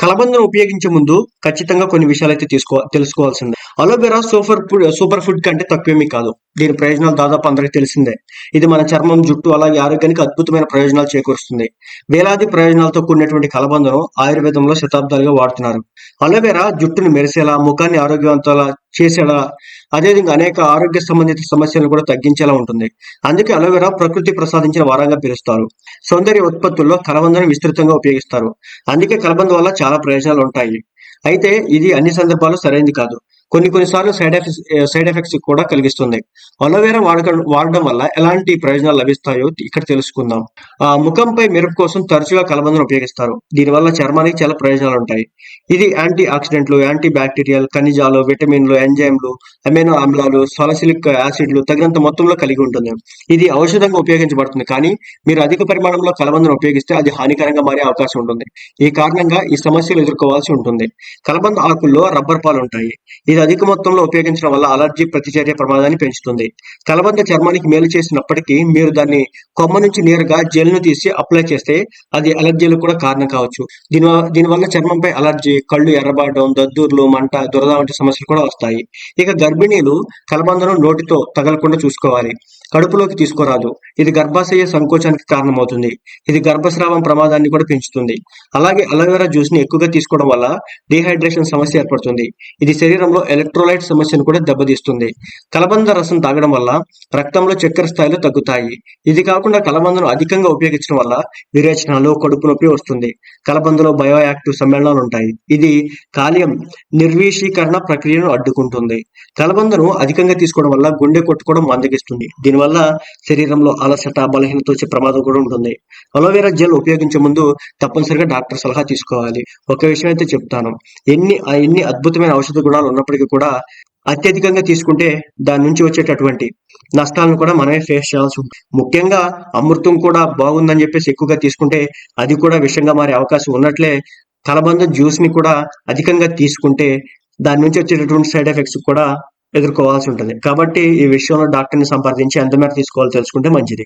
కలబందను ఉపయోగించే ముందు ఖచ్చితంగా కొన్ని విషయాలైతే తెలుసుకోవాల్సిందే. అలోవెరా సూపర్ ఫుడ్ కంటే తక్కువేమీ కాదు. దీని ప్రయోజనాలు దాదాపు అందరికీ తెలిసిందే. ఇది మన చర్మం, జుట్టు అలాగే ఆరోగ్యానికి అద్భుతమైన ప్రయోజనాలు చేకూరుస్తుంది. వేలాది ప్రయోజనాలతో కూడినటువంటి కలబందను ఆయుర్వేదంలో శతాబ్దాలుగా వాడుతున్నారు. అలోవెరా జుట్టును మెరిసేలా, ముఖాన్ని ఆరోగ్యవంతంగా చేసేలా, అదేవిధంగా అనేక ఆరోగ్య సంబంధిత సమస్యలను కూడా తగ్గించేలా ఉంటుంది. అందుకే అలోవెరా ప్రకృతి ప్రసాదించిన వరంగా పిలుస్తారు. సౌందర్య ఉత్పత్తుల్లో కలబందను విస్తృతంగా ఉపయోగిస్తారు. అందుకే కలబంద వల్ల చాలా ప్రయోజనాలు ఉంటాయి. అయితే ఇది అన్ని సందర్భాల్లో సరైనది కాదు. కొన్ని సార్లు సైడ్ ఎఫెక్ట్స్ కూడా కలిగిస్తుంది. అలోవెరా వాడడం వల్ల ఎలాంటి ప్రయోజనాలు లభిస్తాయో ఇక్కడ తెలుసుకుందాం. ముఖంపై మెరుపు కోసం తరచుగా కలబందను ఉపయోగిస్తారు. దీనివల్ల చర్మానికి చాలా ప్రయోజనాలు ఉంటాయి. ఇది యాంటీ ఆక్సిడెంట్లు, యాంటీ బ్యాక్టీరియల్, ఖనిజాలు, విటమిన్లు, ఎంజైమ్లు, అమైనో ఆమ్లాలు, సాలిసిలిక్ యాసిడ్లు తగినంత మొత్తంలో కలిగి ఉంటుంది. ఇది ఔషధంగా ఉపయోగించబడుతుంది. కానీ మీరు అధిక పరిమాణంలో కలబందను ఉపయోగిస్తే అది హానికరంగా మారే అవకాశం ఉంటుంది. ఈ కారణంగా ఈ సమస్యలు ఎదుర్కోవాల్సి ఉంటుంది. కలబంద ఆకుల్లో రబ్బర్ పాలు ఉంటాయి. ఇది అధిక మొత్తంలో ఉపయోగించడం వల్ల అలర్జీ ప్రతిచర్య ప్రమాదాన్ని పెంచుతుంది. కలబంద చర్మానికి మేలు చేసినప్పటికీ మీరు దాన్ని కొమ్మ నుంచి నేరుగా జెల్ను తీసి అప్లై చేస్తే అది అలర్జీలకు కూడా కారణం కావచ్చు. దీనివల్ల చర్మంపై అలర్జీ, కళ్ళు ఎర్రబారడం, దద్దుర్లు, మంట, దురద వంటి సమస్యలు కూడా వస్తాయి. ఇక గర్భిణీలు కలబందను నోటితో తగలకుండా చూసుకోవాలి. కడుపులోకి తీసుకోరాదు. ఇది గర్భాశయ సంకోచానికి కారణమవుతుంది. ఇది గర్భస్రావం ప్రమాదాన్ని కూడా పెంచుతుంది. అలాగే అలోవెరా జ్యూస్ ని ఎక్కువగా తీసుకోవడం వల్ల డీహైడ్రేషన్ సమస్య ఏర్పడుతుంది. ఇది శరీరంలో ఎలక్ట్రోలైట్ సమస్యను కూడా దెబ్బతీస్తుంది. కలబంద రసం తాగడం వల్ల రక్తంలో చక్కెర స్థాయిలు తగ్గుతాయి. ఇది కాకుండా కలబందను అధికంగా ఉపయోగించడం వల్ల విరేచనాలు, కడుపు నొప్పి వస్తుంది. కలబందలో బయోయాక్టివ్ సమ్మేళనాలు ఉంటాయి. ఇది కాలియం నిర్వీషీకరణ ప్రక్రియను అడ్డుకుంటుంది. కలబందను అధికంగా తీసుకోవడం వల్ల గుండె కొట్టుకోవడం మందగిస్తుంది. దీనివల్ల శరీరంలో అలసట, బలహీనత వచ్చే ప్రమాదం కూడా ఉంటుంది. అలోవెరా జెల్ ఉపయోగించే ముందు తప్పనిసరిగా డాక్టర్ సలహా తీసుకోవాలి. ఒక విషయం అయితే చెప్తాను, ఎన్ని అద్భుతమైన ఔషధ గుణాలు ఉన్నప్పటికీ కూడా అత్యధికంగా తీసుకుంటే దాని నుంచి వచ్చేటటువంటి నష్టాలను కూడా మనమే ఫేస్ చేయాల్సి ఉంటుంది. ముఖ్యంగా అమృతం కూడా బాగుందని చెప్పేసి ఎక్కువగా తీసుకుంటే అది కూడా విషంగా మారే అవకాశం ఉన్నట్లే కలబంద జ్యూస్ ని కూడా అధికంగా తీసుకుంటే దాని నుంచి వచ్చేటటువంటి సైడ్ ఎఫెక్ట్స్ కూడా ఎదుర్కోవాల్సి ఉంటుంది. కాబట్టి ఈ విషయంలో డాక్టర్ని సంప్రదించి ఎంత మేర తీసుకోవాలో తెలుసుకుంటే మంచిది.